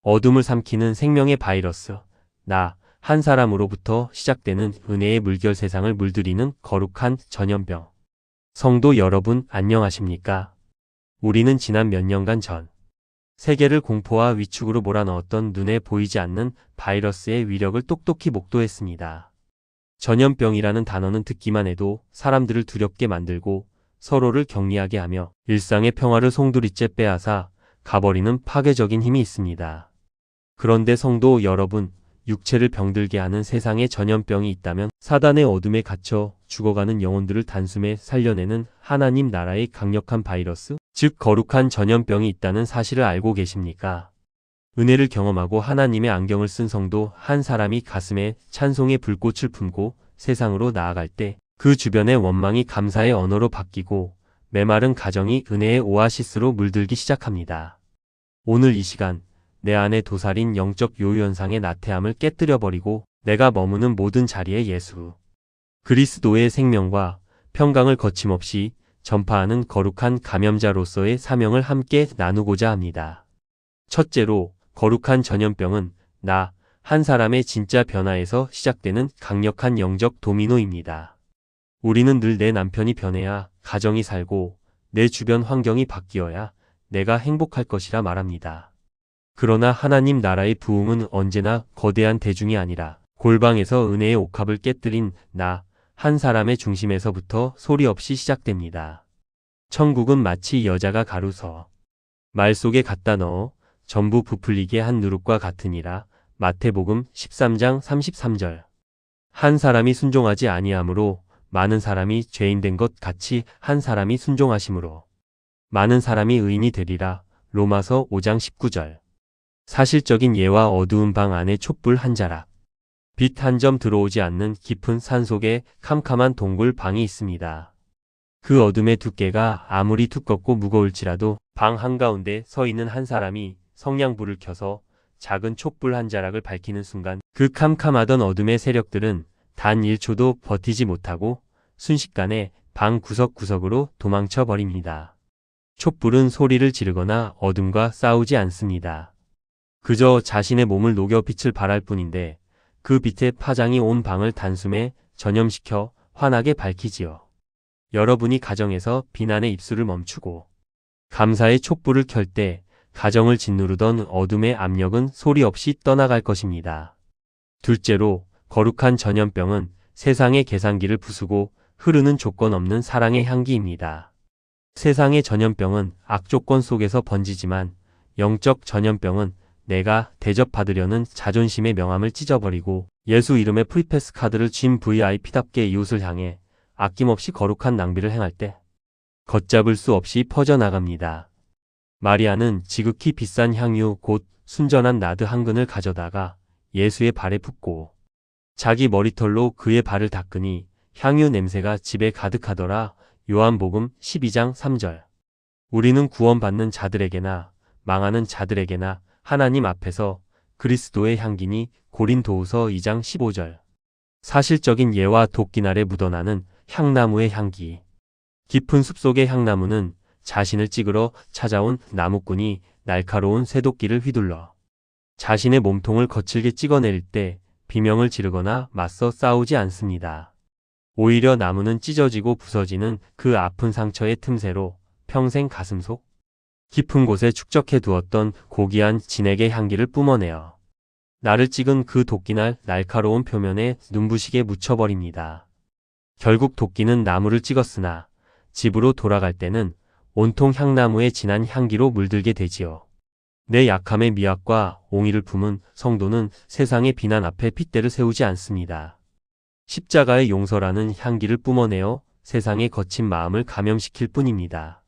어둠을 삼키는 생명의 바이러스, 나, 한 사람으로부터 시작되는 은혜의 물결 세상을 물들이는 거룩한 전염병. 성도 여러분, 안녕하십니까? 우리는 지난 몇 년간 전 세계를 공포와 위축으로 몰아넣었던 눈에 보이지 않는 바이러스의 위력을 똑똑히 목도했습니다. 전염병이라는 단어는 듣기만 해도 사람들을 두렵게 만들고 서로를 격리하게 하며 일상의 평화를 송두리째 빼앗아 가버리는 파괴적인 힘이 있습니다. 그런데 성도 여러분, 육체를 병들게 하는 세상에 전염병이 있다면 사단의 어둠에 갇혀 죽어가는 영혼들을 단숨에 살려내는 하나님 나라의 강력한 바이러스, 즉 거룩한 전염병이 있다는 사실을 알고 계십니까? 은혜를 경험하고 하나님의 안경을 쓴 성도 한 사람이 가슴에 찬송의 불꽃을 품고 세상으로 나아갈 때 그 주변의 원망이 감사의 언어로 바뀌고 메마른 가정이 은혜의 오아시스로 물들기 시작합니다. 오늘 이 시간 내 안에 도살인 영적 요요현상의 나태함을 깨뜨려버리고 내가 머무는 모든 자리에 예수 그리스도의 생명과 평강을 거침없이 전파하는 거룩한 감염자로서의 사명을 함께 나누고자 합니다. 첫째로, 거룩한 전염병은 나, 한 사람의 진짜 변화에서 시작되는 강력한 영적 도미노입니다. 우리는 늘 내 남편이 변해야 가정이 살고 내 주변 환경이 바뀌어야 내가 행복할 것이라 말합니다. 그러나 하나님 나라의 부흥은 언제나 거대한 대중이 아니라 골방에서 은혜의 옥합을 깨뜨린 나, 한 사람의 중심에서부터 소리 없이 시작됩니다. 천국은 마치 여자가 가루서 말 속에 갖다 넣어 전부 부풀리게 한 누룩과 같으니라. 마태복음 13장 33절. 한 사람이 순종하지 아니하므로 많은 사람이 죄인된 것 같이 한 사람이 순종하심으로 많은 사람이 의인이 되리라. 로마서 5장 19절. 사실적인 예와 어두운 방 안에 촛불 한 자락, 빛 한 점 들어오지 않는 깊은 산속에 캄캄한 동굴 방이 있습니다. 그 어둠의 두께가 아무리 두껍고 무거울지라도 방 한가운데 서 있는 한 사람이 성냥불을 켜서 작은 촛불 한 자락을 밝히는 순간 그 캄캄하던 어둠의 세력들은 단 1초도 버티지 못하고 순식간에 방 구석구석으로 도망쳐 버립니다. 촛불은 소리를 지르거나 어둠과 싸우지 않습니다. 그저 자신의 몸을 녹여 빛을 발할 뿐인데 그 빛의 파장이 온 방을 단숨에 전염시켜 환하게 밝히지요. 여러분이 가정에서 비난의 입술을 멈추고 감사의 촛불을 켤 때 가정을 짓누르던 어둠의 압력은 소리 없이 떠나갈 것입니다. 둘째로, 거룩한 전염병은 세상의 계산기를 부수고 흐르는 조건 없는 사랑의 향기입니다. 세상의 전염병은 악조건 속에서 번지지만 영적 전염병은 내가 대접받으려는 자존심의 명함을 찢어버리고 예수 이름의 프리패스 카드를 쥔 VIP답게 이웃을 향해 아낌없이 거룩한 낭비를 행할 때 걷잡을 수 없이 퍼져나갑니다. 마리아는 지극히 비싼 향유 곧 순전한 나드 한 근을 가져다가 예수의 발에 붓고 자기 머리털로 그의 발을 닦으니 향유 냄새가 집에 가득하더라. 요한복음 12장 3절. 우리는 구원받는 자들에게나 망하는 자들에게나 하나님 앞에서 그리스도의 향기니 고린도후서 2장 15절. 사실적인 예와 도끼날에 묻어나는 향나무의 향기. 깊은 숲속의 향나무는 자신을 찌그러 찾아온 나무꾼이 날카로운 쇠도끼를 휘둘러 자신의 몸통을 거칠게 찍어내릴 때 비명을 지르거나 맞서 싸우지 않습니다. 오히려 나무는 찢어지고 부서지는 그 아픈 상처의 틈새로 평생 가슴속 깊은 곳에 축적해 두었던 고귀한 진액의 향기를 뿜어내어 나를 찍은 그 도끼날 날카로운 표면에 눈부시게 묻혀버립니다. 결국 도끼는 나무를 찍었으나 집으로 돌아갈 때는 온통 향나무의 진한 향기로 물들게 되지요. 내 약함의 미학과 옹의를 품은 성도는 세상의 비난 앞에 핏대를 세우지 않습니다. 십자가의 용서라는 향기를 뿜어내어 세상의 거친 마음을 감염시킬 뿐입니다.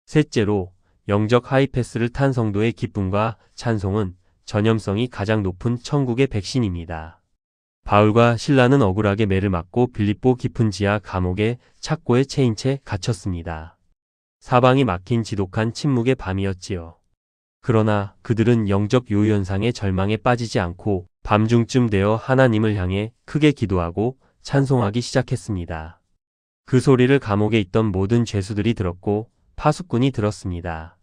셋째로, 영적 하이패스를 탄 성도의 기쁨과 찬송은 전염성이 가장 높은 천국의 백신입니다. 바울과 실라는 억울하게 매를 맞고 빌립보 깊은 지하 감옥의 착고에 채인 채 갇혔습니다. 사방이 막힌 지독한 침묵의 밤이었지요. 그러나 그들은 영적 요요현상의 절망에 빠지지 않고 밤중쯤 되어 하나님을 향해 크게 기도하고 찬송하기 시작했습니다. 그 소리를 감옥에 있던 모든 죄수들이 들었고 파수꾼이 들었습니다.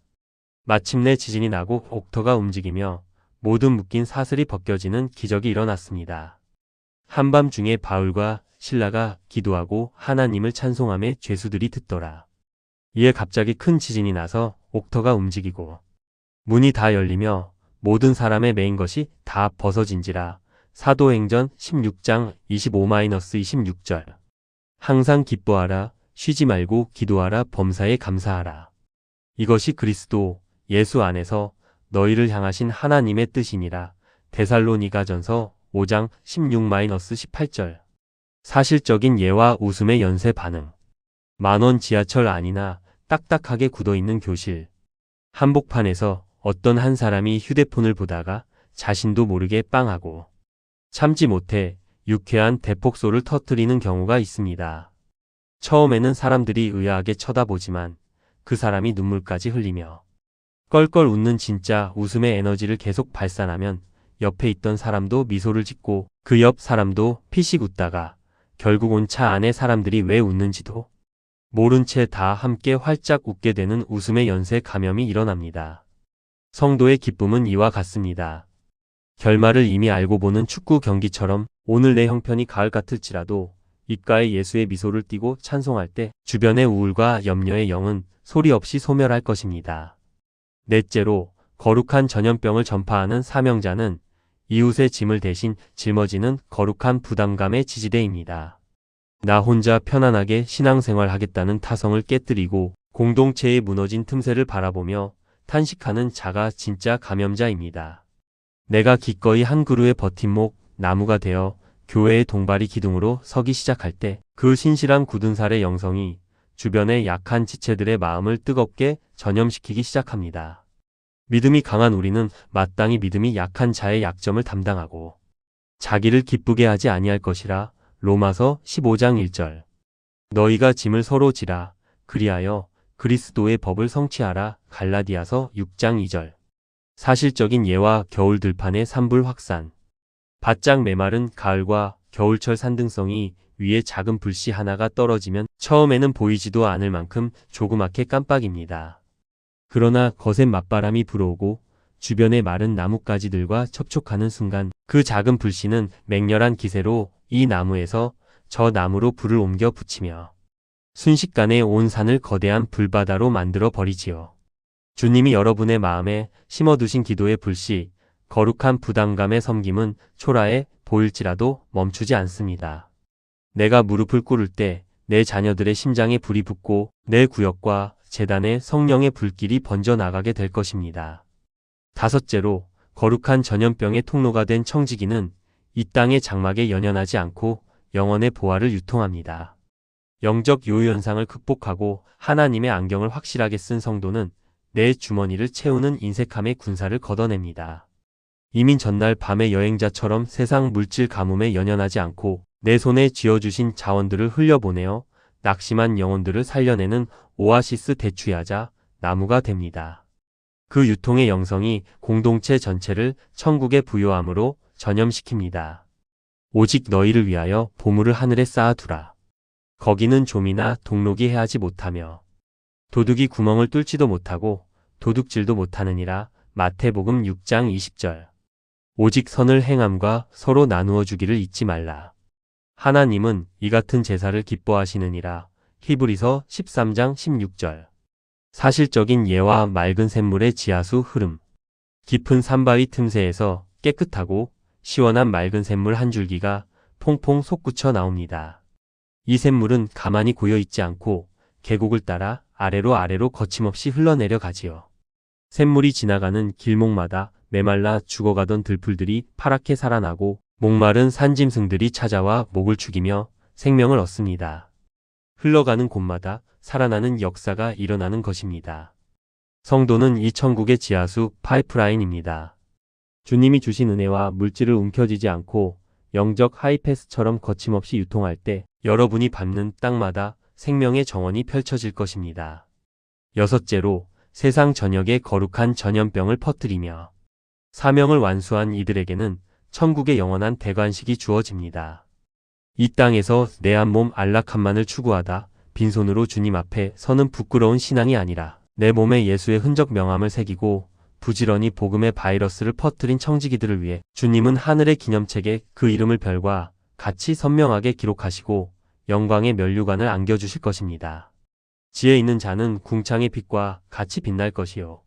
마침내 지진이 나고 옥터가 움직이며 모든 묶인 사슬이 벗겨지는 기적이 일어났습니다. 한밤중에 바울과 실라가 기도하고 하나님을 찬송하며 죄수들이 듣더라. 이에 갑자기 큰 지진이 나서 옥터가 움직이고 문이 다 열리며 모든 사람의 매인 것이 다 벗어진지라. 사도행전 16장 25-26절. 항상 기뻐하라. 쉬지 말고 기도하라. 범사에 감사하라. 이것이 그리스도 예수 안에서 너희를 향하신 하나님의 뜻이니라. 데살로니가전서 5장 16-18절. 사실적인 예와 웃음의 연쇄 반응. 만원 지하철 안이나 딱딱하게 굳어있는 교실. 한복판에서 어떤 한 사람이 휴대폰을 보다가 자신도 모르게 빵하고 참지 못해 유쾌한 대폭소를 터뜨리는 경우가 있습니다. 처음에는 사람들이 의아하게 쳐다보지만 그 사람이 눈물까지 흘리며 껄껄 웃는 진짜 웃음의 에너지를 계속 발산하면 옆에 있던 사람도 미소를 짓고 그 옆 사람도 피식 웃다가 결국 온 차 안에 사람들이 왜 웃는지도 모른 채 다 함께 활짝 웃게 되는 웃음의 연쇄 감염이 일어납니다. 성도의 기쁨은 이와 같습니다. 결말을 이미 알고 보는 축구 경기처럼 오늘 내 형편이 가을 같을지라도 입가에 예수의 미소를 띠고 찬송할 때 주변의 우울과 염려의 영은 소리 없이 소멸할 것입니다. 넷째로 거룩한 전염병을 전파하는 사명자는 이웃의 짐을 대신 짊어지는 거룩한 부담감의 지지대입니다. 나 혼자 편안하게 신앙생활 하겠다는 타성을 깨뜨리고 공동체의 무너진 틈새를 바라보며 탄식하는 자가 진짜 감염자입니다. 내가 기꺼이 한 그루의 버팀목, 나무가 되어 교회의 동발이 기둥으로 서기 시작할 때 그 신실한 굳은 살의 영성이 주변의 약한 지체들의 마음을 뜨겁게 전염시키기 시작합니다. 믿음이 강한 우리는 마땅히 믿음이 약한 자의 약점을 담당하고 자기를 기쁘게 하지 아니할 것이라. 로마서 15장 1절. 너희가 짐을 서로 지라. 그리하여 그리스도의 법을 성취하라. 갈라디아서 6장 2절. 사실적인 예와 겨울 들판의 산불 확산. 바짝 메마른 가을과 겨울철 산등성이 위에 작은 불씨 하나가 떨어지면 처음에는 보이지도 않을 만큼 조그맣게 깜빡입니다. 그러나 거센 맞바람이 불어오고 주변의 마른 나뭇가지들과 접촉하는 순간 그 작은 불씨는 맹렬한 기세로 이 나무에서 저 나무로 불을 옮겨 붙이며 순식간에 온 산을 거대한 불바다로 만들어 버리지요. 주님이 여러분의 마음에 심어두신 기도의 불씨, 거룩한 부담감의 섬김은 초라해 보일지라도 멈추지 않습니다. 내가 무릎을 꿇을 때 내 자녀들의 심장에 불이 붙고 내 구역과 재단에 성령의 불길이 번져나가게 될 것입니다. 다섯째로 거룩한 전염병의 통로가 된 청지기는 이 땅의 장막에 연연하지 않고 영혼의 보화를 유통합니다. 영적 요요현상을 극복하고 하나님의 안경을 확실하게 쓴 성도는 내 주머니를 채우는 인색함의 군사를 걷어냅니다. 이민 전날 밤의 여행자처럼 세상 물질 가뭄에 연연하지 않고 내 손에 쥐어주신 자원들을 흘려보내어 낙심한 영혼들을 살려내는 오아시스 대추야자 나무가 됩니다. 그 유통의 영성이 공동체 전체를 천국의 부요함으로 전염시킵니다. 오직 너희를 위하여 보물을 하늘에 쌓아두라. 거기는 좀이나 동록이 해하지 못하며 도둑이 구멍을 뚫지도 못하고 도둑질도 못하느니라. 마태복음 6장 20절. 오직 선을 행함과 서로 나누어 주기를 잊지 말라. 하나님은 이 같은 제사를 기뻐하시느니라. 히브리서 13장 16절. 사실적인 예와 맑은 샘물의 지하수 흐름. 깊은 산바위 틈새에서 깨끗하고 시원한 맑은 샘물 한 줄기가 퐁퐁 솟구쳐 나옵니다. 이 샘물은 가만히 고여있지 않고 계곡을 따라 아래로 거침없이 흘러내려 가지요. 샘물이 지나가는 길목마다 메말라 죽어가던 들풀들이 파랗게 살아나고 목마른 산짐승들이 찾아와 목을 축이며 생명을 얻습니다. 흘러가는 곳마다 살아나는 역사가 일어나는 것입니다. 성도는 이 천국의 지하수 파이프라인입니다. 주님이 주신 은혜와 물질을 움켜쥐지 않고 영적 하이패스처럼 거침없이 유통할 때 여러분이 밟는 땅마다 생명의 정원이 펼쳐질 것입니다. 여섯째로 세상 전역에 거룩한 전염병을 퍼뜨리며 사명을 완수한 이들에게는 천국의 영원한 대관식이 주어집니다. 이 땅에서 내 한 몸 안락함만을 추구하다 빈손으로 주님 앞에 서는 부끄러운 신앙이 아니라 내 몸에 예수의 흔적 명함을 새기고 부지런히 복음의 바이러스를 퍼뜨린 청지기들을 위해 주님은 하늘의 기념책에 그 이름을 별과 같이 선명하게 기록하시고 영광의 면류관을 안겨주실 것입니다. 지혜 있는 자는 궁창의 빛과 같이 빛날 것이요.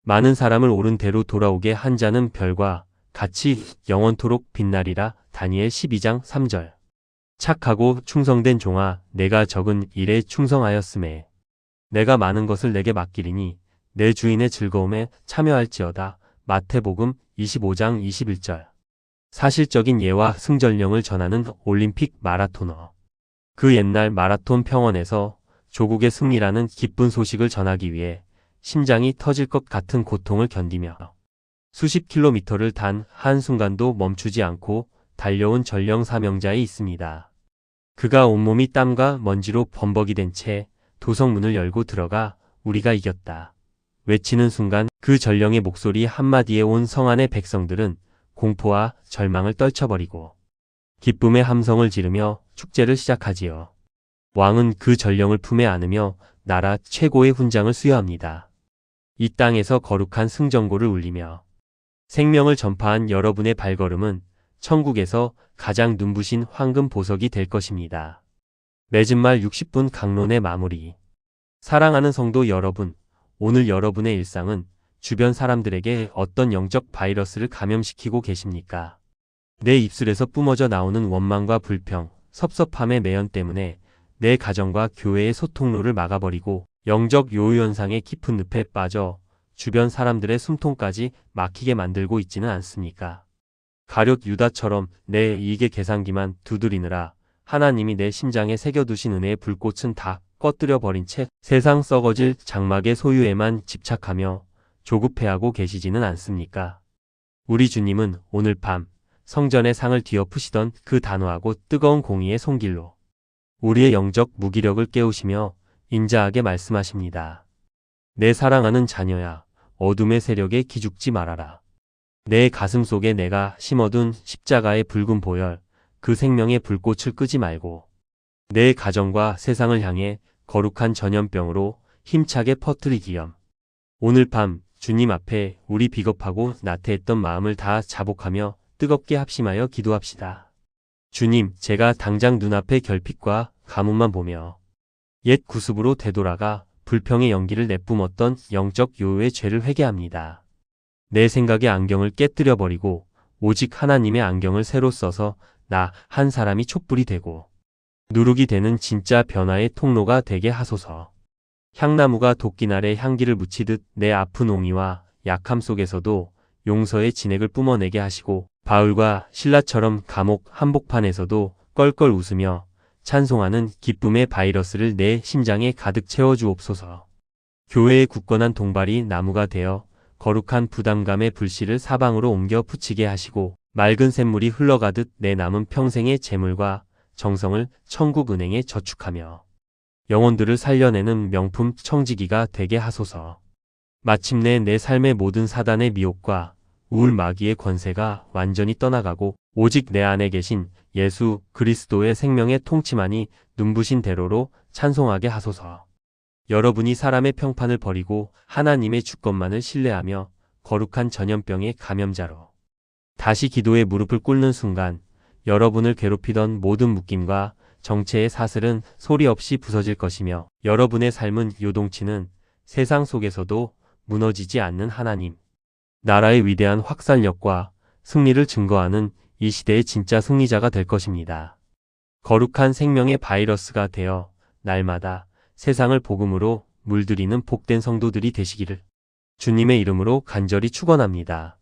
많은 사람을 옳은 대로 돌아오게 한 자는 별과 같이 영원토록 빛나리라. 다니엘 12장 3절. 착하고 충성된 종아, 내가 적은 일에 충성하였음에 내가 많은 것을 내게 맡기리니 내 주인의 즐거움에 참여할지어다. 마태복음 25장 21절. 사실적인 예와 승전령을 전하는 올림픽 마라토너. 그 옛날 마라톤 평원에서 조국의 승리라는 기쁜 소식을 전하기 위해 심장이 터질 것 같은 고통을 견디며 수십 킬로미터를 단 한순간도 멈추지 않고 달려온 전령 사명자에 있습니다. 그가 온몸이 땀과 먼지로 범벅이 된 채 도성문을 열고 들어가 우리가 이겼다 외치는 순간 그 전령의 목소리 한마디에 온 성안의 백성들은 공포와 절망을 떨쳐버리고 기쁨의 함성을 지르며 축제를 시작하지요. 왕은 그 전령을 품에 안으며 나라 최고의 훈장을 수여합니다. 이 땅에서 거룩한 승전고를 울리며 생명을 전파한 여러분의 발걸음은 천국에서 가장 눈부신 황금 보석이 될 것입니다. 맺은 말 60분 강론의 마무리. 사랑하는 성도 여러분, 오늘 여러분의 일상은 주변 사람들에게 어떤 영적 바이러스를 감염시키고 계십니까? 내 입술에서 뿜어져 나오는 원망과 불평, 섭섭함의 매연 때문에 내 가정과 교회의 소통로를 막아버리고 영적 요요현상의 깊은 늪에 빠져 주변 사람들의 숨통까지 막히게 만들고 있지는 않습니까? 가룟 유다처럼 내 이익의 계산기만 두드리느라 하나님이 내 심장에 새겨두신 은혜의 불꽃은 다 꺼뜨려 버린 채 세상 썩어질 장막의 소유에만 집착하며 조급해하고 계시지는 않습니까? 우리 주님은 오늘 밤 성전의 상을 뒤엎으시던 그 단호하고 뜨거운 공의의 손길로 우리의 영적 무기력을 깨우시며 인자하게 말씀하십니다. 내 사랑하는 자녀야, 어둠의 세력에 기죽지 말아라. 내 가슴 속에 내가 심어둔 십자가의 붉은 보혈, 그 생명의 불꽃을 끄지 말고 내 가정과 세상을 향해 거룩한 전염병으로 힘차게 퍼뜨리기염. 오늘 밤 주님 앞에 우리 비겁하고 나태했던 마음을 다 자복하며 뜨겁게 합심하여 기도합시다. 주님, 제가 당장 눈앞의 결핍과 가뭄만 보며 옛 구습으로 되돌아가 불평의 연기를 내뿜었던 영적 요요의 죄를 회개합니다. 내 생각의 안경을 깨뜨려 버리고 오직 하나님의 안경을 새로 써서 나 한 사람이 촛불이 되고 누룩이 되는 진짜 변화의 통로가 되게 하소서. 향나무가 도끼날에 향기를 묻히듯 내 아픈 옹이와 약함 속에서도 용서의 진액을 뿜어내게 하시고 바울과 실라처럼 감옥 한복판에서도 껄껄 웃으며 찬송하는 기쁨의 바이러스를 내 심장에 가득 채워주옵소서. 교회의 굳건한 동발이 나무가 되어 거룩한 부담감의 불씨를 사방으로 옮겨 붙이게 하시고 맑은 샘물이 흘러가듯 내 남은 평생의 재물과 정성을 천국 은행에 저축하며 영혼들을 살려내는 명품 청지기가 되게 하소서. 마침내 내 삶의 모든 사단의 미혹과 우울 마귀의 권세가 완전히 떠나가고 오직 내 안에 계신 예수 그리스도의 생명의 통치만이 눈부신 대로로 찬송하게 하소서. 여러분이 사람의 평판을 버리고 하나님의 주권만을 신뢰하며 거룩한 전염병의 감염자로 다시 기도에 무릎을 꿇는 순간 여러분을 괴롭히던 모든 묶임과 정체의 사슬은 소리 없이 부서질 것이며 여러분의 삶은 요동치는 세상 속에서도 무너지지 않는 하나님 나라의 위대한 확산력과 승리를 증거하는 이 시대의 진짜 승리자가 될 것입니다. 거룩한 생명의 바이러스가 되어 날마다 세상을 복음으로 물들이는 복된 성도들이 되시기를 주님의 이름으로 간절히 축원합니다.